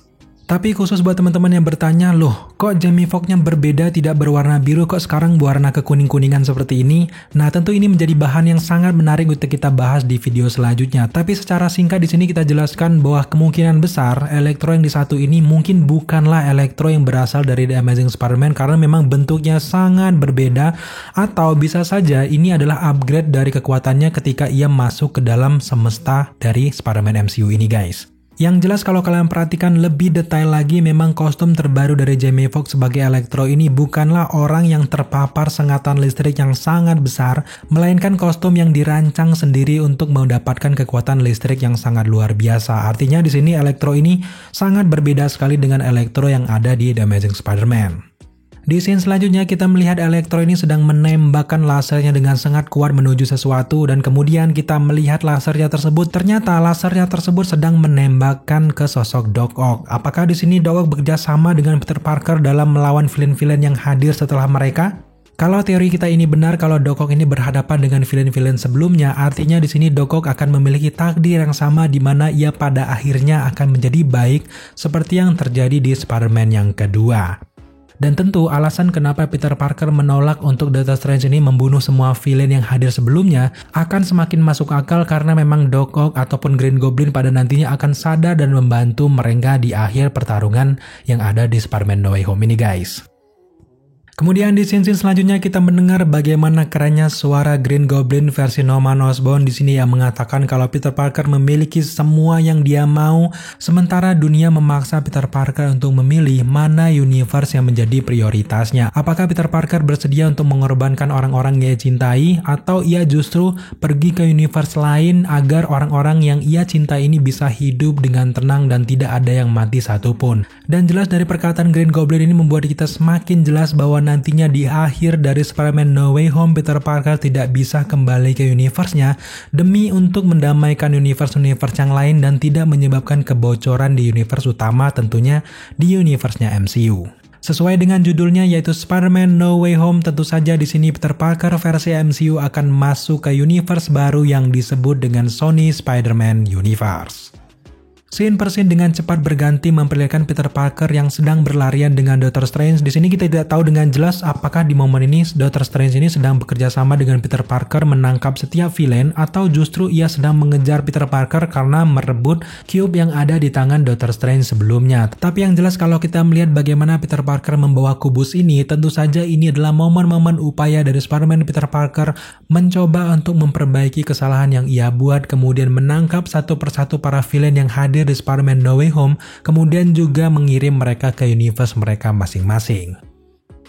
Tapi khusus buat teman-teman yang bertanya, loh kok Jamie Foxx-nya berbeda, tidak berwarna biru, kok sekarang berwarna kekuning-kuningan seperti ini? Nah, tentu ini menjadi bahan yang sangat menarik untuk kita bahas di video selanjutnya. Tapi secara singkat di sini kita jelaskan bahwa kemungkinan besar Electro yang di satu ini mungkin bukanlah Electro yang berasal dari The Amazing Spider-Man, karena memang bentuknya sangat berbeda, atau bisa saja ini adalah upgrade dari kekuatannya ketika ia masuk ke dalam semesta dari Spider-Man MCU ini guys. Yang jelas kalau kalian perhatikan lebih detail lagi, memang kostum terbaru dari Jamie Foxx sebagai Electro ini bukanlah orang yang terpapar sengatan listrik yang sangat besar, melainkan kostum yang dirancang sendiri untuk mendapatkan kekuatan listrik yang sangat luar biasa. Artinya di sini Electro ini sangat berbeda sekali dengan Electro yang ada di The Amazing Spider-Man. Di scene selanjutnya kita melihat Electro ini sedang menembakkan lasernya dengan sangat kuat menuju sesuatu, dan kemudian kita melihat lasernya tersebut, ternyata lasernya tersebut sedang menembakkan ke sosok Doc Ock. Apakah di sini Doc Ock bekerja sama dengan Peter Parker dalam melawan villain-villain yang hadir setelah mereka? Kalau teori kita ini benar, kalau Doc Ock ini berhadapan dengan villain-villain sebelumnya, artinya di sini Doc Ock akan memiliki takdir yang sama, di mana ia pada akhirnya akan menjadi baik seperti yang terjadi di Spider-Man yang kedua. Dan tentu alasan kenapa Peter Parker menolak untuk Doctor Strange ini membunuh semua villain yang hadir sebelumnya akan semakin masuk akal, karena memang Doc Ock ataupun Green Goblin pada nantinya akan sadar dan membantu mereka di akhir pertarungan yang ada di Spider-Man No Way Home ini guys. Kemudian di scene selanjutnya kita mendengar bagaimana kerennya suara Green Goblin versi Norman Osborn di sini yang mengatakan kalau Peter Parker memiliki semua yang dia mau, sementara dunia memaksa Peter Parker untuk memilih mana universe yang menjadi prioritasnya. Apakah Peter Parker bersedia untuk mengorbankan orang-orang yang ia cintai, atau ia justru pergi ke universe lain agar orang-orang yang ia cintai ini bisa hidup dengan tenang dan tidak ada yang mati satupun. Dan jelas dari perkataan Green Goblin ini membuat kita semakin jelas bahwa nantinya di akhir dari Spider-Man No Way Home, Peter Parker tidak bisa kembali ke universe-nya demi untuk mendamaikan universe-universe yang lain dan tidak menyebabkan kebocoran di universe utama, tentunya di universe-nya MCU. Sesuai dengan judulnya yaitu Spider-Man No Way Home, tentu saja di sini Peter Parker versi MCU akan masuk ke universe baru yang disebut dengan Sony Spider-Man Universe. Scene per scene dengan cepat berganti memperlihatkan Peter Parker yang sedang berlarian dengan Doctor Strange. Di sini kita tidak tahu dengan jelas apakah di momen ini Doctor Strange ini sedang bekerja sama dengan Peter Parker menangkap setiap villain atau justru ia sedang mengejar Peter Parker karena merebut cube yang ada di tangan Doctor Strange sebelumnya. Tapi yang jelas kalau kita melihat bagaimana Peter Parker membawa kubus ini, tentu saja ini adalah momen-momen upaya dari Spider-Man Peter Parker mencoba untuk memperbaiki kesalahan yang ia buat, kemudian menangkap satu persatu para villain yang hadir di Spider-Man No Way Home, kemudian juga mengirim mereka ke universe mereka masing-masing.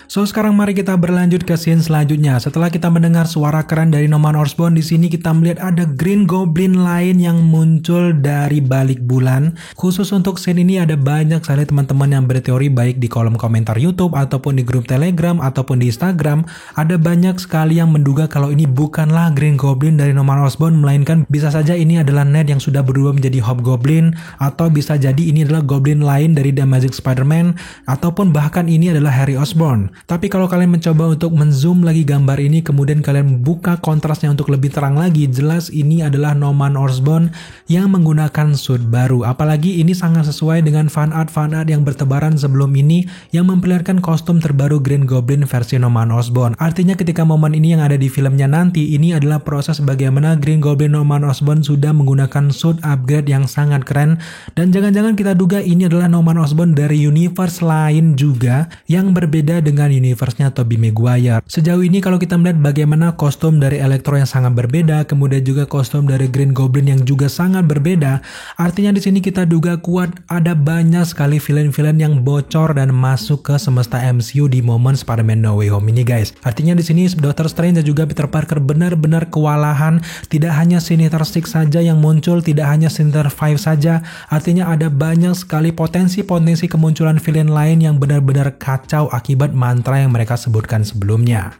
So sekarang mari kita berlanjut ke scene selanjutnya. Setelah kita mendengar suara keren dari Norman Osborn, di sini kita melihat ada Green Goblin lain yang muncul dari balik bulan. Khusus untuk scene ini ada banyak sekali teman-teman yang berteori baik di kolom komentar YouTube ataupun di grup Telegram ataupun di Instagram. Ada banyak sekali yang menduga kalau ini bukanlah Green Goblin dari Norman Osborn, melainkan bisa saja ini adalah Ned yang sudah berubah menjadi Hobgoblin, atau bisa jadi ini adalah Goblin lain dari The Amazing Spider-Man, ataupun bahkan ini adalah Harry Osborn. Tapi kalau kalian mencoba untuk menzoom lagi gambar ini, kemudian kalian buka kontrasnya untuk lebih terang lagi, jelas ini adalah Norman Osborn yang menggunakan suit baru. Apalagi ini sangat sesuai dengan fan art yang bertebaran sebelum ini yang memperlihatkan kostum terbaru Green Goblin versi Norman Osborn. Artinya ketika momen ini yang ada di filmnya nanti, ini adalah proses bagaimana Green Goblin Norman Osborn sudah menggunakan suit upgrade yang sangat keren, dan jangan-jangan kita duga ini adalah Norman Osborn dari universe lain juga yang berbeda dengan universe-nya Tobey Maguire. Sejauh ini kalau kita melihat bagaimana kostum dari Electro yang sangat berbeda, kemudian juga kostum dari Green Goblin yang juga sangat berbeda, artinya di sini kita duga kuat ada banyak sekali villain-villain yang bocor dan masuk ke semesta MCU di momen Spider-Man No Way Home ini guys. Artinya di sini Doctor Strange dan juga Peter Parker benar-benar kewalahan. Tidak hanya Sinister Six saja yang muncul, tidak hanya Sinister Five saja, artinya ada banyak sekali potensi kemunculan villain lain yang benar-benar kacau akibat mantra yang mereka sebutkan sebelumnya.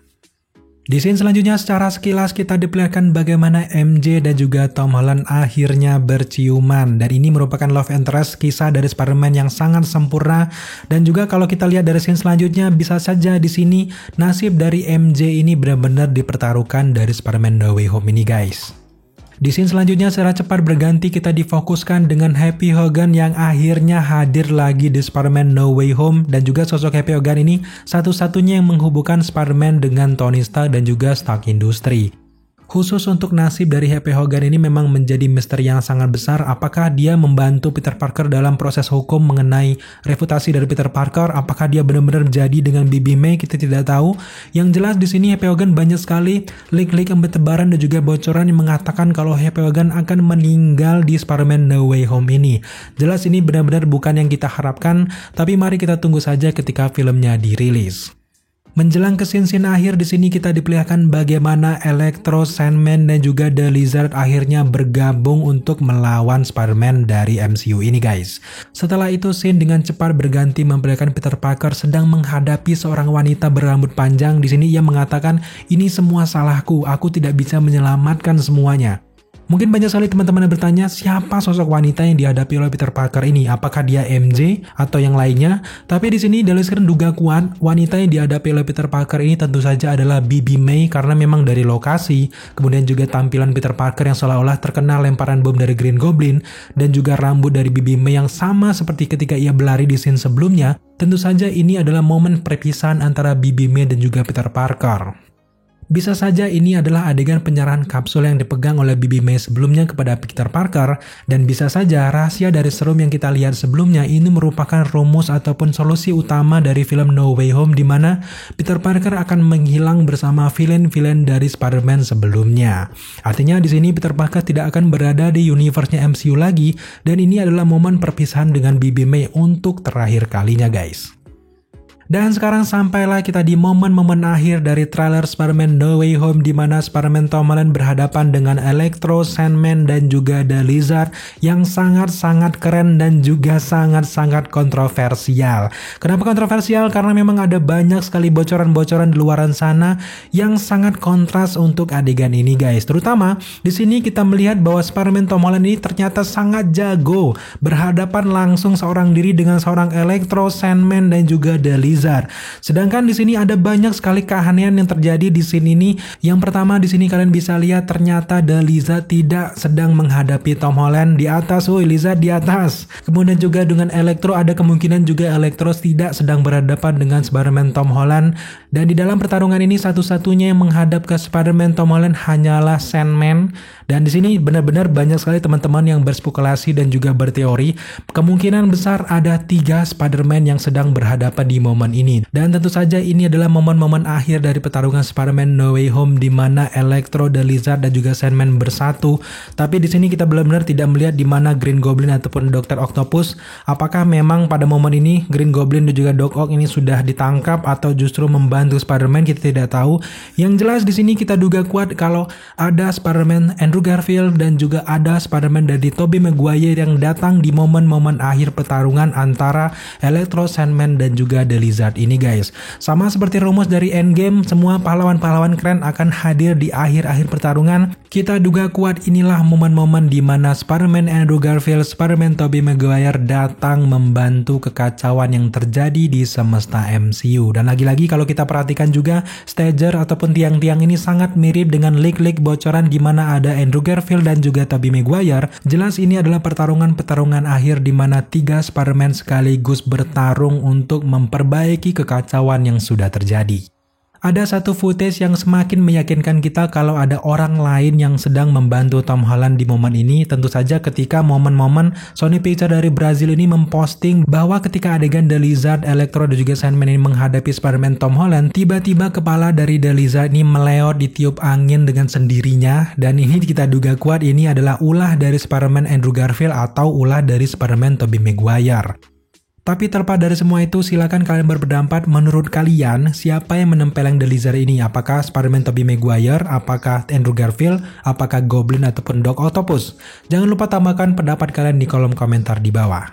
Di scene selanjutnya secara sekilas kita diperlihatkan bagaimana MJ dan juga Tom Holland akhirnya berciuman, dan ini merupakan love interest kisah dari Spider-Man yang sangat sempurna. Dan juga kalau kita lihat dari scene selanjutnya, bisa saja di sini nasib dari MJ ini benar-benar dipertaruhkan dari Spider-Man No Way Home ini guys. Di scene selanjutnya secara cepat berganti kita difokuskan dengan Happy Hogan yang akhirnya hadir lagi di Spider-Man No Way Home, dan juga sosok Happy Hogan ini satu-satunya yang menghubungkan Spider-Man dengan Tony Stark dan juga Stark Industries. Khusus untuk nasib dari Happy Hogan ini memang menjadi misteri yang sangat besar. Apakah dia membantu Peter Parker dalam proses hukum mengenai reputasi dari Peter Parker? Apakah dia benar-benar jadi dengan Bibi May? Kita tidak tahu. Yang jelas di sini Happy Hogan banyak sekali leak-leak yang bertebaran dan juga bocoran yang mengatakan kalau Happy Hogan akan meninggal di Spider-Man No Way Home ini. Jelas ini benar-benar bukan yang kita harapkan, tapi mari kita tunggu saja ketika filmnya dirilis. Menjelang ke scene akhir, di sini kita diperlihatkan bagaimana Electro, Sandman dan juga The Lizard akhirnya bergabung untuk melawan Spider-Man dari MCU ini guys. Setelah itu scene dengan cepat berganti memperlihatkan Peter Parker sedang menghadapi seorang wanita berambut panjang. Di sini ia mengatakan, "Ini semua salahku, aku tidak bisa menyelamatkan semuanya." Mungkin banyak sekali teman-teman yang bertanya, siapa sosok wanita yang dihadapi oleh Peter Parker ini? Apakah dia MJ atau yang lainnya? Tapi di sini Daily Screen duga kuat wanita yang dihadapi oleh Peter Parker ini tentu saja adalah Bibi May, karena memang dari lokasi, kemudian juga tampilan Peter Parker yang seolah-olah terkena lemparan bom dari Green Goblin, dan juga rambut dari Bibi May yang sama seperti ketika ia berlari di scene sebelumnya. Tentu saja ini adalah momen perpisahan antara Bibi May dan juga Peter Parker. Bisa saja ini adalah adegan penyerahan kapsul yang dipegang oleh Bibi May sebelumnya kepada Peter Parker, dan bisa saja rahasia dari serum yang kita lihat sebelumnya ini merupakan rumus ataupun solusi utama dari film No Way Home, di mana Peter Parker akan menghilang bersama villain-villain dari Spider-Man sebelumnya. Artinya di sini Peter Parker tidak akan berada di universe-nya MCU lagi, dan ini adalah momen perpisahan dengan Bibi May untuk terakhir kalinya guys. Dan sekarang sampailah kita di momen-momen akhir dari trailer Spider-Man No Way Home, di mana Spider-Man Tom Holland berhadapan dengan Electro, Sandman dan juga The Lizard yang sangat-sangat keren dan juga sangat-sangat kontroversial. Kenapa kontroversial? Karena memang ada banyak sekali bocoran-bocoran di luaran sana yang sangat kontras untuk adegan ini guys. Terutama di sini kita melihat bahwa Spider-Man Tom Holland ini ternyata sangat jago berhadapan langsung seorang diri dengan seorang Electro, Sandman dan juga The Lizard. Lizard. Sedangkan di sini ada banyak sekali keanehan yang terjadi di scene ini. Yang pertama di sini kalian bisa lihat ternyata The Lizard tidak sedang menghadapi Tom Holland di atas, woi Lizard di atas. Kemudian juga dengan Electro ada kemungkinan juga Electro tidak sedang berhadapan dengan Spider-Man Tom Holland. Dan di dalam pertarungan ini satu-satunya yang menghadap ke Spider-Man Tom Holland hanyalah Sandman. Dan di sini benar-benar banyak sekali teman-teman yang berspekulasi dan juga berteori kemungkinan besar ada 3 Spider-Man yang sedang berhadapan di momen ini. Dan tentu saja ini adalah momen-momen akhir dari pertarungan Spider-Man No Way Home di mana Electro, The Lizard dan juga Sandman bersatu. Tapi di sini kita benar-benar tidak melihat di mana Green Goblin ataupun Dr. Octopus. Apakah memang pada momen ini Green Goblin dan juga Doc Ock ini sudah ditangkap atau justru membantu Spider-Man, kita tidak tahu. Yang jelas di sini kita duga kuat kalau ada Spider-Man Andrew Garfield dan juga ada Spider-Man dari Tobey Maguire yang datang di momen-momen akhir pertarungan antara Electro, Sandman dan juga The Lizard ini guys. Sama seperti rumus dari Endgame, semua pahlawan-pahlawan keren akan hadir di akhir-akhir pertarungan. Kita duga kuat inilah momen-momen di mana Spider-Man Andrew Garfield, Spider-Man Tobey Maguire datang membantu kekacauan yang terjadi di semesta MCU. Dan lagi-lagi kalau kita perhatikan juga stager ataupun tiang-tiang ini sangat mirip dengan leak-leak bocoran di mana ada Andrew Garfield dan juga Tobey Maguire. Jelas ini adalah pertarungan akhir di mana 3 Spider-Man sekaligus bertarung untuk memperbaiki kekacauan yang sudah terjadi. Ada satu footage yang semakin meyakinkan kita kalau ada orang lain yang sedang membantu Tom Holland di momen ini. Tentu saja ketika momen-momen Sony Pictures dari Brazil ini memposting bahwa ketika adegan The Lizard, Electro dan juga Sandman ini menghadapi Spider-Man Tom Holland, tiba-tiba kepala dari The Lizard ini meleot ditiup angin dengan sendirinya. Dan ini kita duga kuat ini adalah ulah dari Spider-Man Andrew Garfield atau ulah dari Spider-Man Tobey Maguire. Tapi terlepas dari semua itu, silakan kalian berpendapat menurut kalian siapa yang menempeleng The Lizard ini? Apakah Spider-Man Tobey Maguire, apakah Andrew Garfield, apakah Goblin ataupun Doc Octopus? Jangan lupa tambahkan pendapat kalian di kolom komentar di bawah.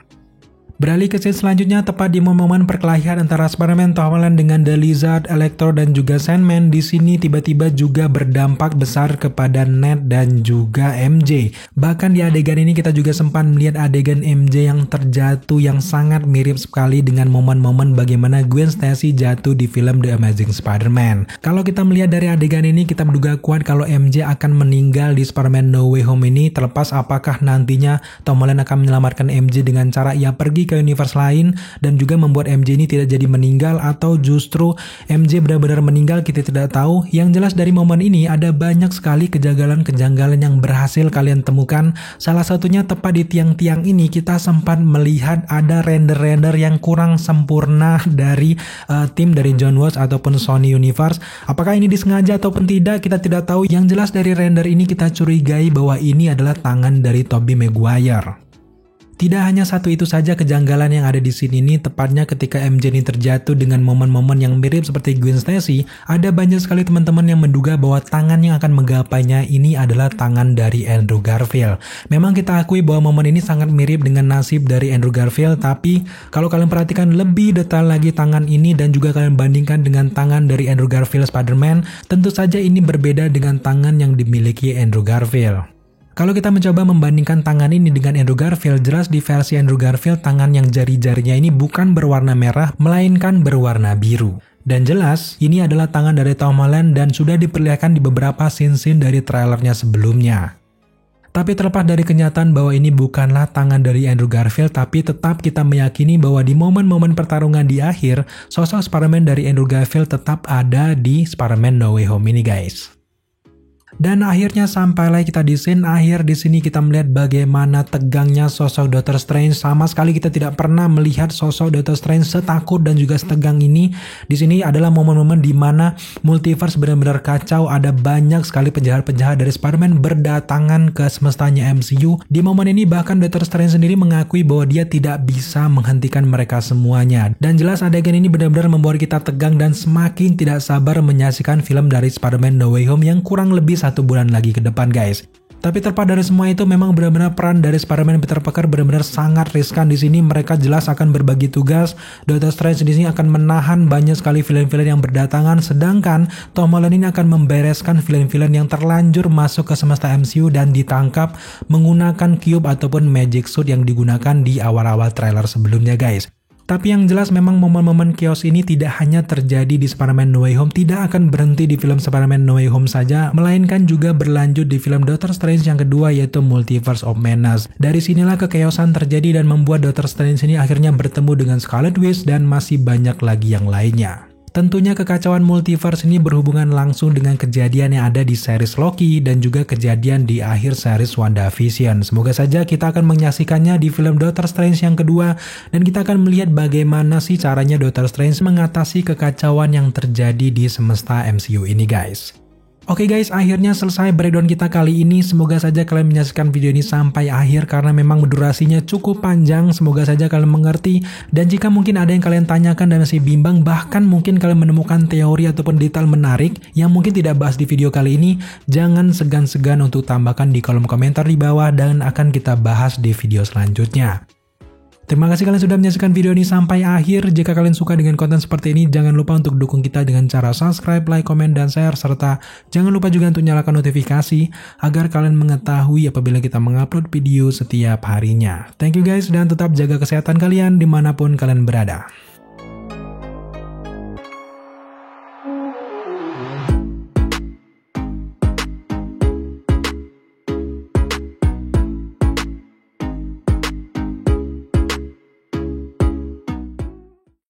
Beralih ke scene selanjutnya, tepat di momen perkelahian antara Spider-Man Tom Holland dengan The Lizard, Electro dan juga Sandman. Di sini tiba-tiba juga berdampak besar kepada Ned dan juga MJ. Bahkan di adegan ini kita juga sempat melihat adegan MJ yang terjatuh yang sangat mirip sekali dengan momen-momen bagaimana Gwen Stacy jatuh di film The Amazing Spider-Man. Kalau kita melihat dari adegan ini, kita menduga kuat kalau MJ akan meninggal di Spider-Man No Way Home ini, terlepas apakah nantinya Tom Holland akan menyelamatkan MJ dengan cara ia pergi ke universe lain dan juga membuat MJ ini tidak jadi meninggal, atau justru MJ benar-benar meninggal, kita tidak tahu. Yang jelas dari momen ini ada banyak sekali kejanggalan-kejanggalan yang berhasil kalian temukan. Salah satunya tepat di tiang-tiang ini kita sempat melihat ada render-render yang kurang sempurna dari tim dari John Watts ataupun Sony Universe. Apakah ini disengaja ataupun tidak, kita tidak tahu. Yang jelas dari render ini kita curigai bahwa ini adalah tangan dari Tobey Maguire. Tidak hanya satu itu saja kejanggalan yang ada di sini ini, tepatnya ketika MJ ini terjatuh dengan momen-momen yang mirip seperti Gwen Stacy, ada banyak sekali teman-teman yang menduga bahwa tangan yang akan menggapainya ini adalah tangan dari Andrew Garfield. Memang kita akui bahwa momen ini sangat mirip dengan nasib dari Andrew Garfield, tapi kalau kalian perhatikan lebih detail lagi tangan ini dan juga kalian bandingkan dengan tangan dari Andrew Garfield Spider-Man, tentu saja ini berbeda dengan tangan yang dimiliki Andrew Garfield. Kalau kita mencoba membandingkan tangan ini dengan Andrew Garfield, jelas di versi Andrew Garfield tangan yang jari-jarinya ini bukan berwarna merah, melainkan berwarna biru. Dan jelas ini adalah tangan dari Tom Holland dan sudah diperlihatkan di beberapa scene-scene dari trailernya sebelumnya. Tapi terlepas dari kenyataan bahwa ini bukanlah tangan dari Andrew Garfield, tapi tetap kita meyakini bahwa di momen-momen pertarungan di akhir, sosok Spider-Man dari Andrew Garfield tetap ada di Spider-Man No Way Home ini guys. Dan akhirnya sampailah kita di scene akhir. Di sini kita melihat bagaimana tegangnya sosok Doctor Strange. Sama sekali kita tidak pernah melihat sosok Doctor Strange setakut dan juga setegang ini. Di sini adalah momen-momen di mana multiverse benar-benar kacau. Ada banyak sekali penjahat-penjahat dari Spider-Man berdatangan ke semestanya MCU. Di momen ini bahkan Doctor Strange sendiri mengakui bahwa dia tidak bisa menghentikan mereka semuanya. Dan jelas adegan ini benar-benar membuat kita tegang dan semakin tidak sabar menyaksikan film dari Spider-Man No Way Home yang kurang lebih 1 bulan lagi ke depan guys. Tapi terlepas dari semua itu, memang benar-benar peran dari Spider-Man Peter Parker benar-benar sangat riskan di sini. Mereka jelas akan berbagi tugas. Doctor Strange di sini akan menahan banyak sekali villain-villain yang berdatangan, sedangkan Tom Holland ini akan membereskan villain-villain yang terlanjur masuk ke semesta MCU dan ditangkap menggunakan cube ataupun magic suit yang digunakan di awal-awal trailer sebelumnya guys. Tapi yang jelas memang momen-momen chaos ini tidak hanya terjadi di Spider-Man No Way Home, tidak akan berhenti di film Spider-Man No Way Home saja, melainkan juga berlanjut di film Doctor Strange yang kedua yaitu Multiverse of Madness. Dari sinilah kechaosan terjadi dan membuat Doctor Strange ini akhirnya bertemu dengan Scarlet Witch dan masih banyak lagi yang lainnya. Tentunya kekacauan multiverse ini berhubungan langsung dengan kejadian yang ada di series Loki dan juga kejadian di akhir series WandaVision. Semoga saja kita akan menyaksikannya di film Doctor Strange yang kedua dan kita akan melihat bagaimana sih caranya Doctor Strange mengatasi kekacauan yang terjadi di semesta MCU ini guys. Oke guys, akhirnya selesai breakdown kita kali ini. Semoga saja kalian menyaksikan video ini sampai akhir karena memang durasinya cukup panjang. Semoga saja kalian mengerti. Dan jika mungkin ada yang kalian tanyakan dan masih bimbang, bahkan mungkin kalian menemukan teori ataupun detail menarik yang mungkin tidak bahas di video kali ini, jangan segan-segan untuk tambahkan di kolom komentar di bawah dan akan kita bahas di video selanjutnya. Terima kasih kalian sudah menyaksikan video ini sampai akhir. Jika kalian suka dengan konten seperti ini, jangan lupa untuk dukung kita dengan cara subscribe, like, komen, dan share. Serta jangan lupa juga untuk nyalakan notifikasi agar kalian mengetahui apabila kita mengupload video setiap harinya. Thank you guys dan tetap jaga kesehatan kalian dimanapun kalian berada.